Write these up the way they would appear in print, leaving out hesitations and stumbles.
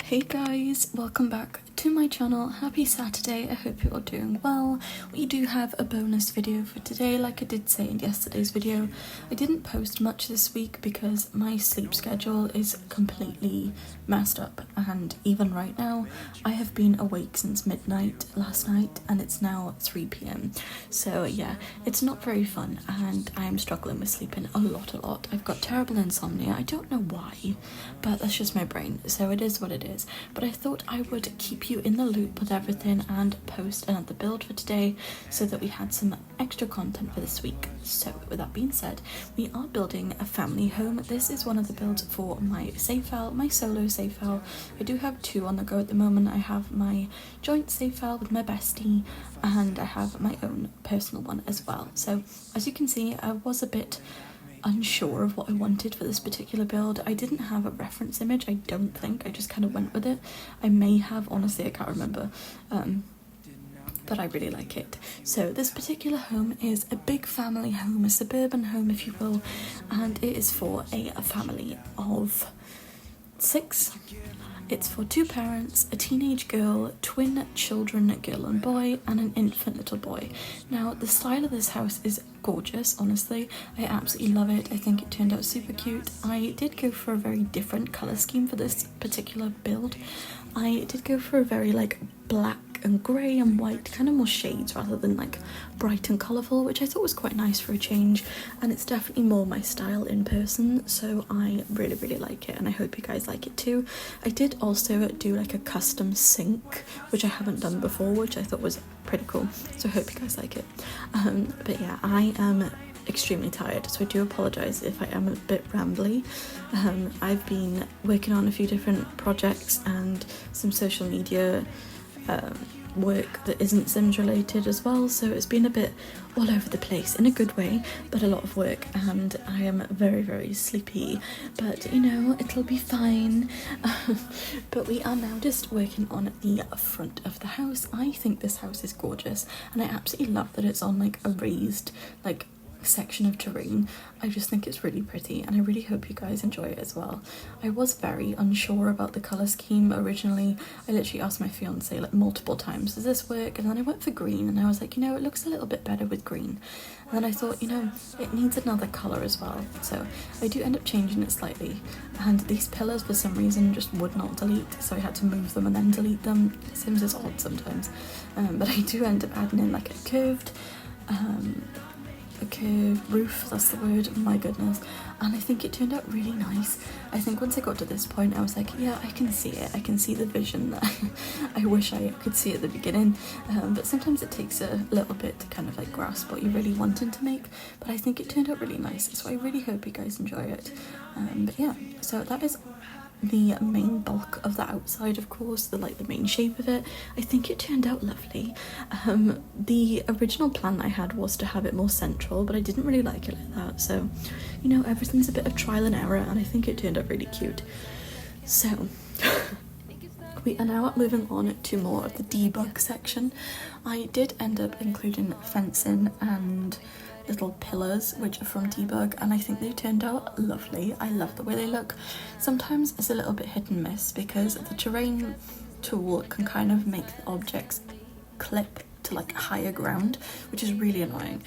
Hey guys, welcome back to my channel. Happy Saturday. I hope you're all doing well. We do have a bonus video for today, like I did say in yesterday's video. I didn't post much this week because my sleep schedule is completely messed up, and even right now I have been awake since midnight last night and it's now 3 p.m. so yeah, it's not very fun and I am struggling with sleeping a lot. I've got terrible insomnia. I don't know why, but that's just my brain, so it is what it is. But I thought I would keep you in the loop with everything and post another build for today so that we had some extra content for this week. So with that being said, we are building a family home. This is one of the builds for my save file, my solo save file. I do have two on the go at the moment. I have my joint save file with my bestie and I have my own personal one as well. So as you can see, I was a bit unsure of what I wanted for this particular build. I didn't have a reference image, I don't think. I just kind of went with it. I may have, honestly I can't remember, but I really like it. So this particular home is a big family home, a suburban home if you will, and it is for a family of 6. It's for 2 parents, a teenage girl, twin children, a girl and boy, and an infant little boy. Now, the style of this house is gorgeous, honestly. I absolutely love it. I think it turned out super cute. I did go for a very different colour scheme for this particular build. I did go for a very like black and grey and white, kind of more shades rather than like bright and colourful, which I thought was quite nice for a change, and it's definitely more my style in person, so I really like it and I hope you guys like it too. I did also do like a custom sink, which I haven't done before, which I thought was pretty cool, so I hope you guys like it. But yeah, I am extremely tired, so I do apologise if I am a bit rambly. I've been working on a few different projects and some social media work that isn't Sims related as well, so it's been a bit all over the place in a good way, but a lot of work, and I am very sleepy, but you know, it'll be fine. But we are now just working on the front of the house. I think this house is gorgeous and I absolutely love that it's on like a raised like section of terrain. I just think it's really pretty and I really hope you guys enjoy it as well. I was very unsure about the colour scheme originally. I literally asked my fiance like multiple times, does this work? And then I went for green and I was like, you know, it looks a little bit better with green. And then I thought, you know, it needs another colour as well. So I do end up changing it slightly, and these pillars for some reason just would not delete, so I had to move them and then delete them. Sims is odd sometimes. But I do end up adding in like a curved roof, that's the word, my goodness, and I think it turned out really nice. I think once I got to this point I was like, yeah, I can see it, I can see the vision that I wish I could see at the beginning, but sometimes it takes a little bit to kind of like grasp what you're really wanting to make, but I think it turned out really nice, so I really hope you guys enjoy it. But yeah, so that is the main bulk of the outside, of course, the main shape of it. I think it turned out lovely. The original plan I had was to have it more central, but I didn't really like it like that, so you know, everything's a bit of trial and error, and I think it turned out really cute. So we are now moving on to more of the debug section. I did end up including fencing and little pillars which are from Debug, and I think they turned out lovely. I love the way they look. Sometimes it's a little bit hit and miss because the terrain tool can kind of make the objects clip to like higher ground, which is really annoying,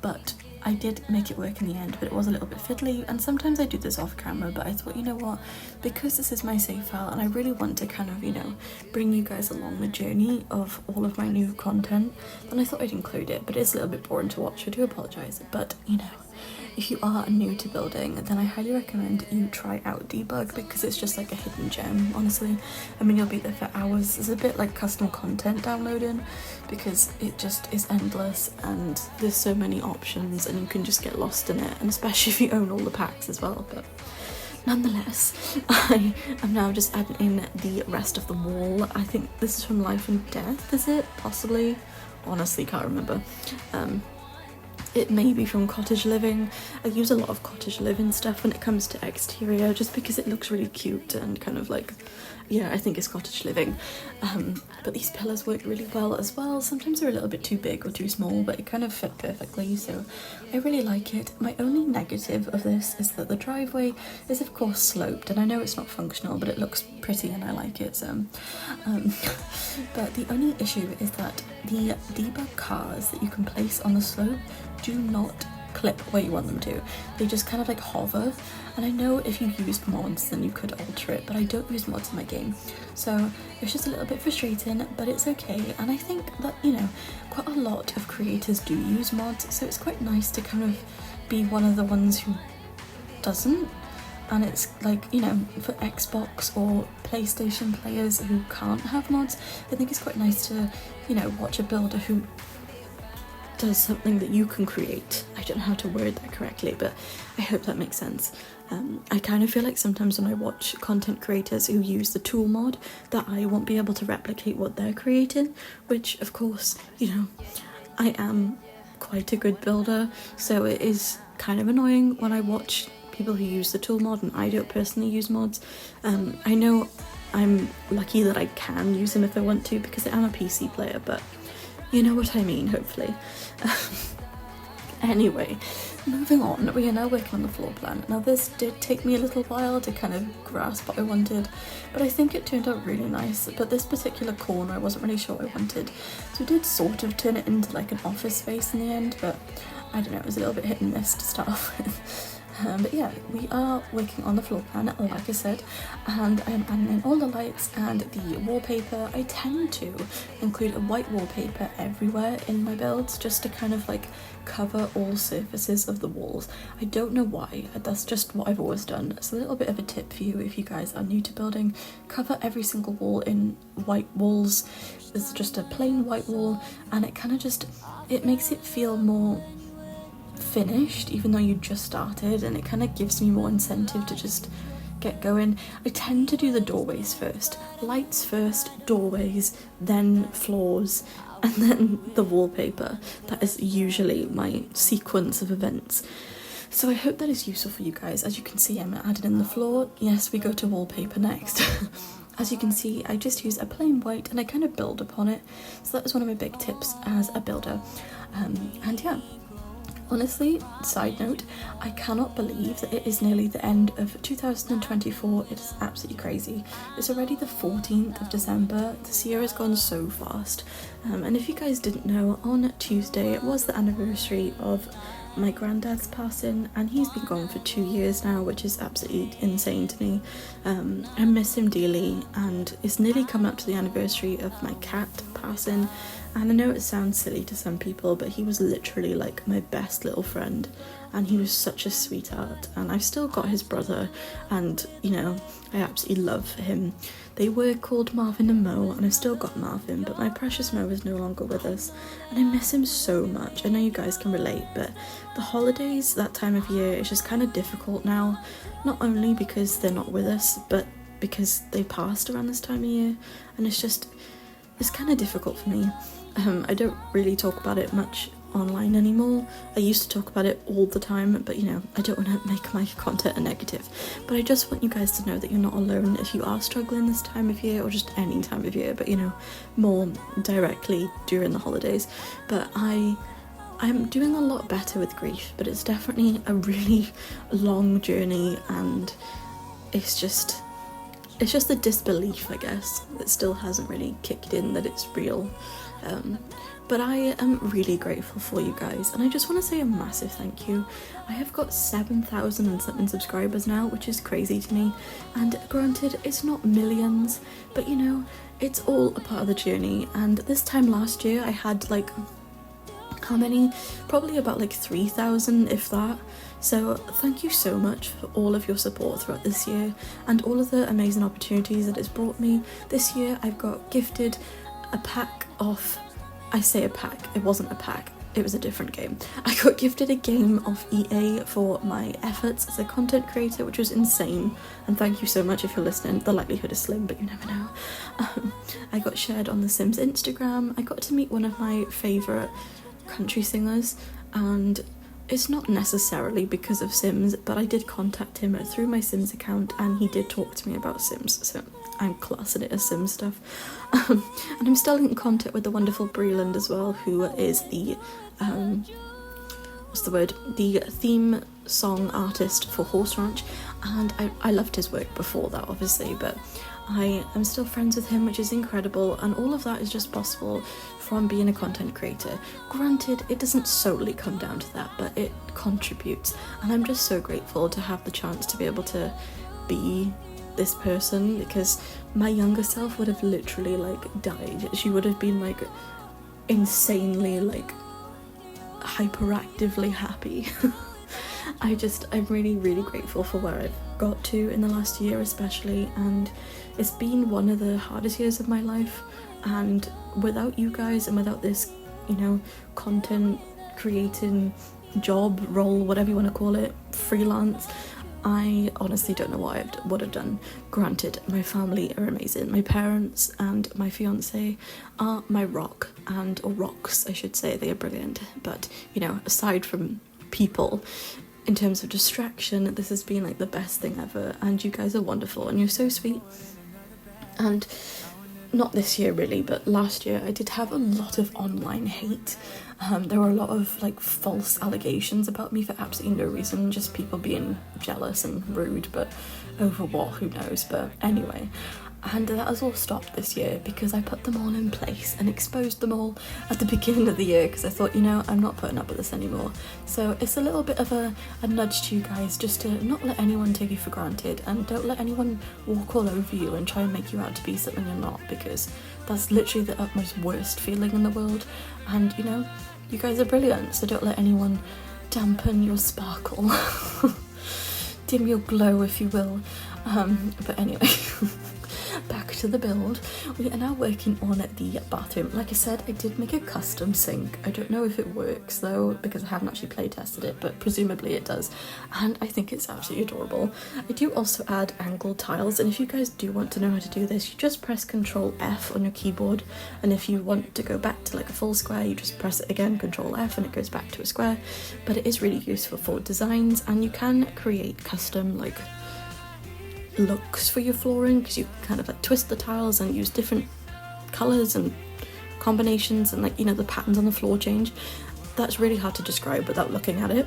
but I did make it work in the end, but it was a little bit fiddly, and sometimes I do this off camera, but I thought, you know what, because this is my save file and I really want to kind of, you know, bring you guys along the journey of all of my new content, then I thought I'd include it, but it's a little bit boring to watch, I do apologise, but you know, if you are new to building, then I highly recommend you try out Debug because it's just like a hidden gem, honestly. I mean, you'll be there for hours. It's a bit like custom content downloading because it just is endless and there's so many options and you can just get lost in it, and especially if you own all the packs as well. But nonetheless, I am now just adding in the rest of the wall. I think this is from Life and Death, is it? Possibly. Honestly, can't remember. it may be from Cottage Living. I use a lot of Cottage Living stuff when it comes to exterior, just because it looks really cute and kind of like, yeah, I think it's Cottage Living. But these pillars work really well as well. Sometimes they're a little bit too big or too small, but it kind of fit perfectly, so I really like it. My only negative of this is that the driveway is of course sloped, and I know it's not functional, but it looks pretty and I like it, so but the only issue is that the Debug cars that you can place on the slope do not clip where you want them to. They just kind of like hover, and I know if you used mods then you could alter it, but I don't use mods in my game, so it's just a little bit frustrating, but it's okay. And I think that, you know, quite a lot of creators do use mods, so it's quite nice to kind of be one of the ones who doesn't. And it's like, you know, for Xbox or PlayStation players who can't have mods, I think it's quite nice to, you know, watch a builder who does something that you can create. I don't know how to word that correctly, but I hope that makes sense. I kind of feel like sometimes when I watch content creators who use the tool mod that I won't be able to replicate what they're creating, which of course, you know, I am quite a good builder, so it is kind of annoying when I watch people who use the tool mod and I don't personally use mods. I know I'm lucky that I can use them if I want to because I am a PC player, but you know what I mean, hopefully. Anyway, moving on, we are now working on the floor plan. Now this did take me a little while to kind of grasp what I wanted, but I think it turned out really nice. But this particular corner I wasn't really sure what I wanted, so we did sort of turn it into like an office space in the end, but I don't know, it was a little bit hit and miss to start off with. But yeah, we are working on the floor plan, like I said, and I am adding in all the lights and the wallpaper. I tend to include a white wallpaper everywhere in my builds just to kind of like cover all surfaces of the walls. I don't know why, that's just what I've always done. It's a little bit of a tip for you if you guys are new to building. Cover every single wall in white walls. It's just a plain white wall, and it kind of just, it makes it feel more finished even though you just started, and it kind of gives me more incentive to just get going. I tend to do the doorways first, lights first, doorways, then floors, and then the wallpaper. That is usually my sequence of events. So I hope that is useful for you guys. As you can see, I'm adding in the floor. Yes, we go to wallpaper next. As you can see, I just use a plain white and I kind of build upon it. So that is one of my big tips as a builder. And yeah, honestly, side note, I cannot believe that it is nearly the end of 2024. It is absolutely crazy. It's already the 14th of December. This year has gone so fast. And if you guys didn't know, on Tuesday it was the anniversary of my granddad's passing, and he's been gone for 2 years now, which is absolutely insane to me. I miss him dearly, and it's nearly come up to the anniversary of my cat passing. And I know it sounds silly to some people, but he was literally like my best little friend, and he was such a sweetheart. And I've still got his brother, and you know, I absolutely love him. They were called Marvin and Mo, and I've still got Marvin, but my precious Mo is no longer with us, and I miss him so much. I know you guys can relate, but the holidays, that time of year, is just kind of difficult now, not only because they're not with us, but because they passed around this time of year, and it's kind of difficult for me. I don't really talk about it much online anymore. I used to talk about it all the time, but you know, I don't want to make my content a negative. But I just want you guys to know that you're not alone if you are struggling this time of year, or just any time of year, but you know, more directly during the holidays. But I'm doing a lot better with grief, but it's definitely a really long journey, and it's just the disbelief, I guess, that still hasn't really kicked in that it's real. But I am really grateful for you guys, and I just want to say a massive thank you. I have got 7,000 and something subscribers now, which is crazy to me, and granted, it's not millions, but you know, it's all a part of the journey. And this time last year I had like, how many? Probably about like 3,000, if that. So thank you so much for all of your support throughout this year, and all of the amazing opportunities that it's brought me. This year I've got gifted a pack of, I say a pack, it wasn't a pack, it was a different game. I got gifted a game of EA for my efforts as a content creator, which was insane, and thank you so much if you're listening. The likelihood is slim, but you never know. I got shared on The Sims Instagram. I got to meet one of my favourite country singers, and it's not necessarily because of Sims, but I did contact him through my Sims account and he did talk to me about Sims, so I'm classing it as Sims stuff. And I'm still in contact with the wonderful Breland as well, who is the the theme song artist for Horse Ranch, and I loved his work before that obviously, but I am still friends with him, which is incredible, and all of that is just possible from being a content creator. Granted, it doesn't solely come down to that, but it contributes, and I'm just so grateful to have the chance to be able to be this person, because my younger self would have literally like died. She would have been like insanely like hyperactively happy. I'm really, really grateful for where I've got to in the last year especially, and it's been one of the hardest years of my life, and without you guys and without this, you know, content creating job, role, whatever you want to call it, freelance, I honestly don't know what I would have done. Granted, my family are amazing. My parents and my fiance are my rock, or rocks I should say. They are brilliant, but you know, aside from people, in terms of distraction, this has been like the best thing ever, and you guys are wonderful and you're so sweet. And not this year really, but last year I did have a lot of online hate. There were a lot of like false allegations about me for absolutely no reason, just people being jealous and rude, but over what, who knows. But anyway, and that has all stopped this year because I put them all in place and exposed them all at the beginning of the year, because I thought, you know, I'm not putting up with this anymore. So it's a little bit of a nudge to you guys, just to not let anyone take you for granted, and don't let anyone walk all over you and try and make you out to be something you're not, because that's literally the utmost worst feeling in the world. And you know, you guys are brilliant, so don't let anyone dampen your sparkle. Dim your glow, if you will. But anyway, back to the build. We are now working on the bathroom. Like I said, I did make a custom sink. I don't know if it works though, because I haven't actually play tested it, but presumably it does, and I think it's absolutely adorable. I do also add angled tiles, and if you guys do want to know how to do this, you just press Ctrl F on your keyboard, and if you want to go back to like a full square, you just press it again, Ctrl F, and it goes back to a square. But it is really useful for designs, and you can create custom like looks for your flooring, because you kind of like twist the tiles and use different colours and combinations, and like, you know, the patterns on the floor change. That's really hard to describe without looking at it.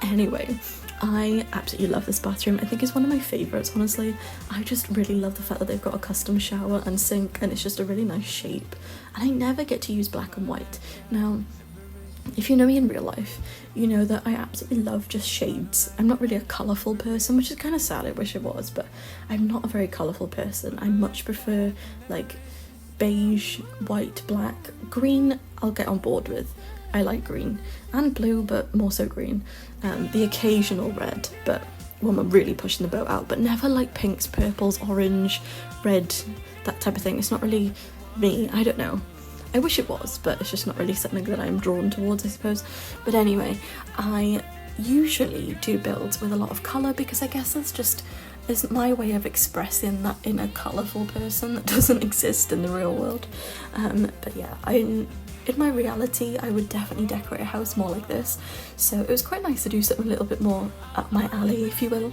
Anyway, I absolutely love this bathroom. I think it's one of my favourites, honestly. I just really love the fact that they've got a custom shower and sink, and it's just a really nice shape, and I never get to use black and white. Now, if you know me in real life, you know that I absolutely love just shades. I'm not really a colourful person, which is kind of sad, I wish I was, but I'm not a very colourful person. I much prefer like beige, white, black. Green I'll get on board with. I like green, and blue, but more so green. The occasional red, but when I'm really pushing the boat out, but never like pinks, purples, orange, red, that type of thing. It's not really me, I don't know. I wish it was, but it's just not really something that I'm drawn towards, I suppose. But anyway, I usually do builds with a lot of colour, because I guess it's my way of expressing that inner colourful person that doesn't exist in the real world. But yeah, in my reality, I would definitely decorate a house more like this. So it was quite nice to do something a little bit more up my alley, if you will.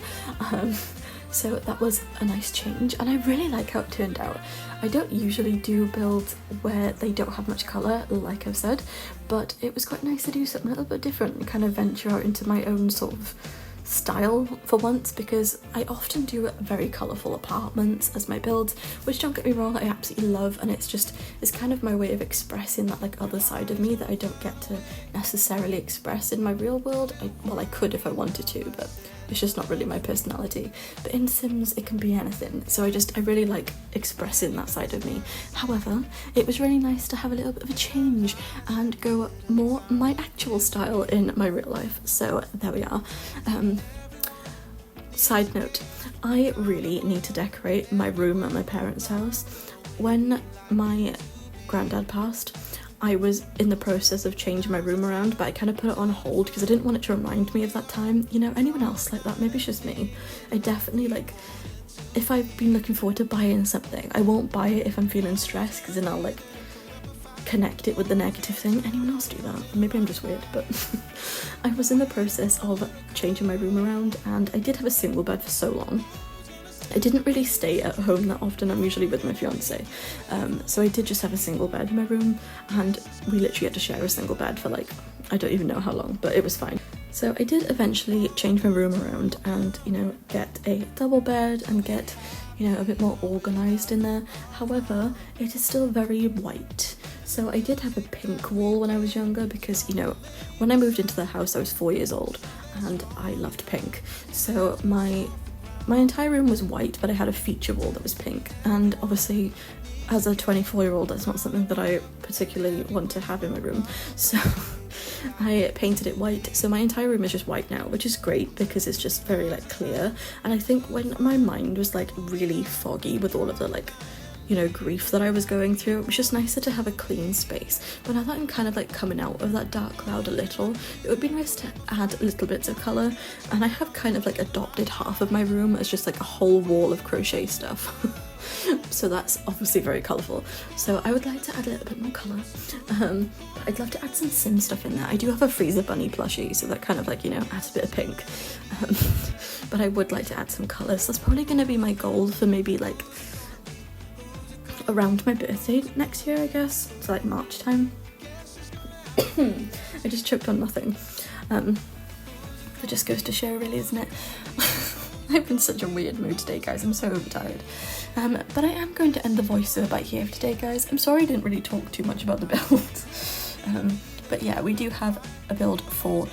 So that was a nice change, and I really like how it turned out. I don't usually do builds where they don't have much colour, like I've said, but it was quite nice to do something a little bit different and kind of venture out into my own sort of style for once, because I often do very colourful apartments as my builds, which, don't get me wrong, I absolutely love, and it's kind of my way of expressing that like other side of me that I don't get to necessarily express in my real world. I could if I wanted to, but it's just not really my personality. But in Sims it can be anything, so I really like expressing that side of me. However, it was really nice to have a little bit of a change and go more my actual style in my real life, so there we are. Side note, I really need to decorate my room at my parents' house. When my granddad passed, I was in the process of changing my room around, but I kind of put it on hold because I didn't want it to remind me of that time. You know, anyone else like that? Maybe it's just me. I definitely, like, if I've been looking forward to buying something, I won't buy it if I'm feeling stressed, because then I'll like connect it with the negative thing. Anyone else do that? Maybe I'm just weird, but I was in the process of changing my room around, and I did have a single bed for so long. I didn't really stay at home that often. I'm usually with my fiance, so I did just have a single bed in my room, and we literally had to share a single bed for like, I don't even know how long, but it was fine. So I did eventually change my room around and, you know, get a double bed and get, you know, a bit more organised in there. However, it is still very white. So I did have a pink wall when I was younger because, you know, when I moved into the house I was 4 years old and I loved pink. So my entire room was white, but I had a feature wall that was pink, and obviously as a 24-year-old that's not something that I particularly want to have in my room, so I painted it white. So my entire room is just white now, which is great because it's just very like clear. And I think when my mind was like really foggy with all of the like, you know, grief that I was going through, it was just nicer to have a clean space. But now that I'm kind of like coming out of that dark cloud a little, it would be nice to add little bits of colour, and I have kind of like adopted half of my room as just like a whole wall of crochet stuff. So that's obviously very colourful. So I would like to add a little bit more colour. I'd love to add some sim stuff in there. I do have a freezer bunny plushie, so that kind of like, you know, adds a bit of pink. But I would like to add some colour, so that's probably going to be my goal for maybe like around my birthday next year, I guess. It's like March time. I just choked on nothing. It just goes to show, really, isn't it? I've been in such a weird mood today, guys. I'm so overtired. But I am going to end the voiceover by here today, guys. I'm sorry I didn't really talk too much about the build. But yeah, we do have a build for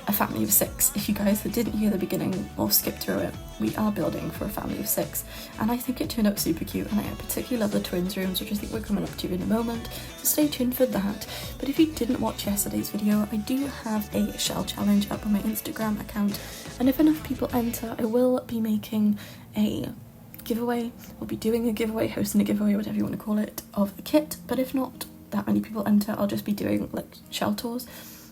a family of 6. If you guys didn't hear the beginning or skip through it, we are building for a family of 6, and I think it turned out super cute, and I particularly love the twins rooms, which I think we're coming up to in a moment, so stay tuned for that. But if you didn't watch yesterday's video, I do have a shell challenge up on my Instagram account, and if enough people enter, I will be making a giveaway. We'll be doing a giveaway, hosting a giveaway, whatever you want to call it, of the kit. But if not that many people enter, I'll just be doing like shell tours.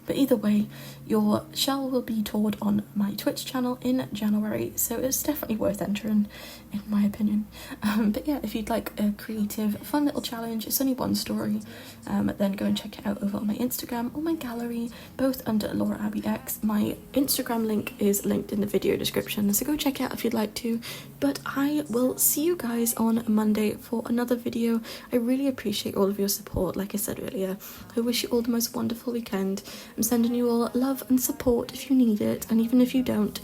But either way, your shell will be toured on my Twitch channel in January, so it's definitely worth entering, in my opinion. But yeah, if you'd like a creative, fun little challenge, it's only one story, then go and check it out over on my Instagram or my gallery, both under Laura Abbey X. My Instagram link is linked in the video description, so go check it out if you'd like to. But I will see you guys on Monday for another video. I really appreciate all of your support, like I said earlier. I wish you all the most wonderful weekend. I'm sending you all love and support if you need it, and even if you don't.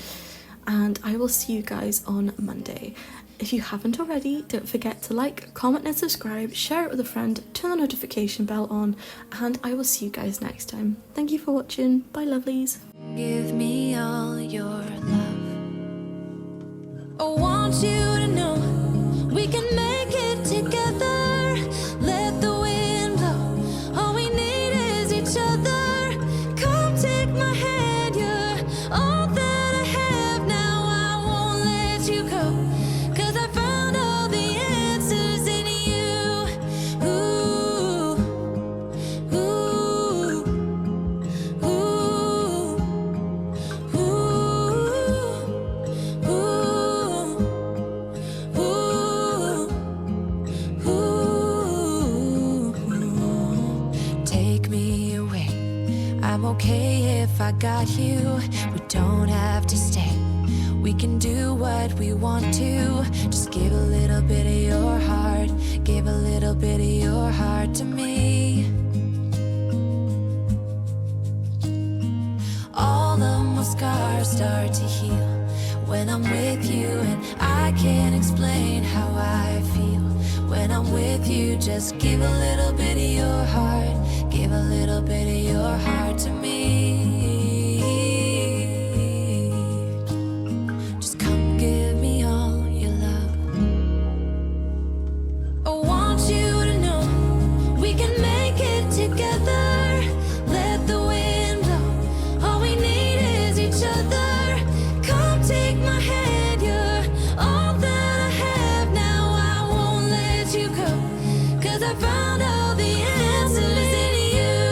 And I will see you guys on Monday. If you haven't already, don't forget to like, comment and subscribe, share it with a friend, turn the notification bell on, and I will see you guys next time. Thank you for watching. Bye, lovelies. Give me all your love. I want you to know we can make it together. Let the wind blow. All we need is each other. Come take my hand, you're all that I have now. I won't let you go, 'cause I found all the answers in you. Ooh, ooh, ooh, ooh. Take me away. I'm okay if I got you. We don't have to stay. We can do what we want to. Just give a little bit of your heart. Give a little bit of your heart to me. All of my scars start to heal when I'm with you, and I can't explain how I feel when I'm with you. Just give a little bit of your heart. Give a little bit of your heart to me. Just come give me all your love. I want you to know we can make it together. Let the wind blow. All we need is each other. Come take my hand, you're all that I have now. I won't let you go, 'cause I found all the answers in you.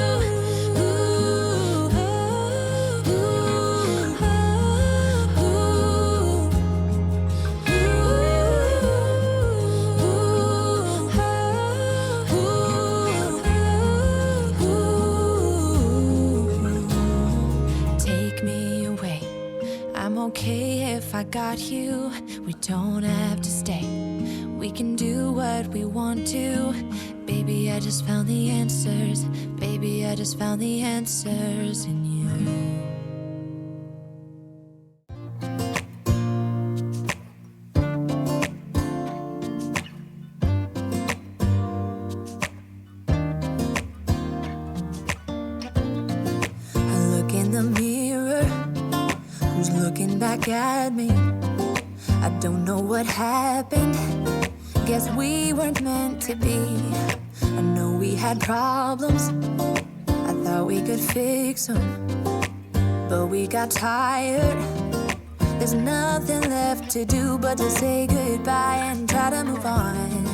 Ooh, got you. We don't have to stay. We can do what we want to. Baby, I just found the answers. Baby, I just found the answers in you. Looking back at me, I don't know what happened. Guess we weren't meant to be. I know we had problems, I thought we could fix them, but we got tired. There's nothing left to do but to say goodbye and try to move on.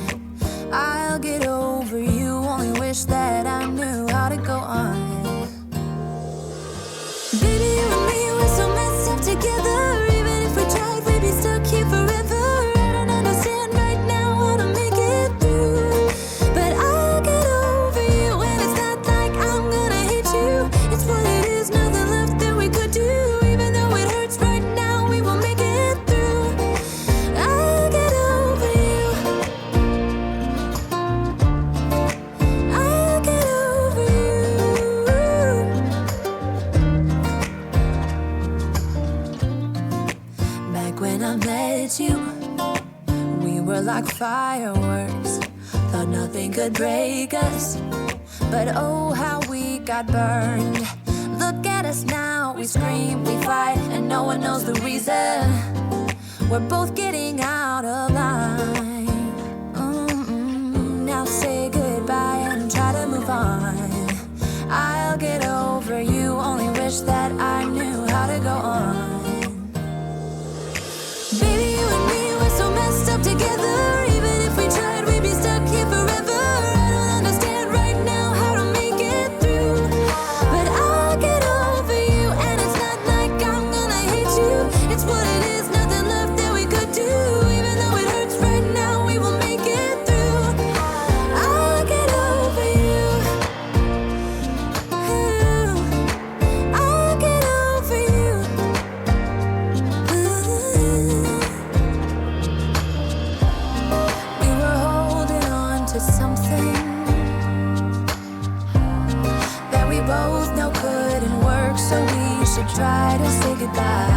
I'll get over you, only wish that I knew how to go on. Baby, you and me, we're so messed up together. Even if we tried, we'd be stuck here forever. I don't understand right now how to make it through, but I'll get over you, and it's not like I'm gonna hate you. It's what it is, nothing left that we could do. Even though it hurts right now, we will make it through. I'll get over you. I'll get over you. When I met you, we were like fireworks. Thought nothing could break us, but oh how we got burned. Look at us now, we scream, we fight, and no one knows the reason. We're both getting out of line. Now say goodbye and try to move on. I'll get over you, only wish that I knew how to go on. Baby, you and me, we're so messed up together. Even if we tried, we'd be stuck here forever. I don't understand right now how to make it through, but I'll get over you, and it's not like I'm gonna hate you. It's what it is, nothing left that we could do. Even though it hurts right now, we will make it through. I'll get over you. I'll get over you. Something that we both know couldn't work, so we should try to say goodbye.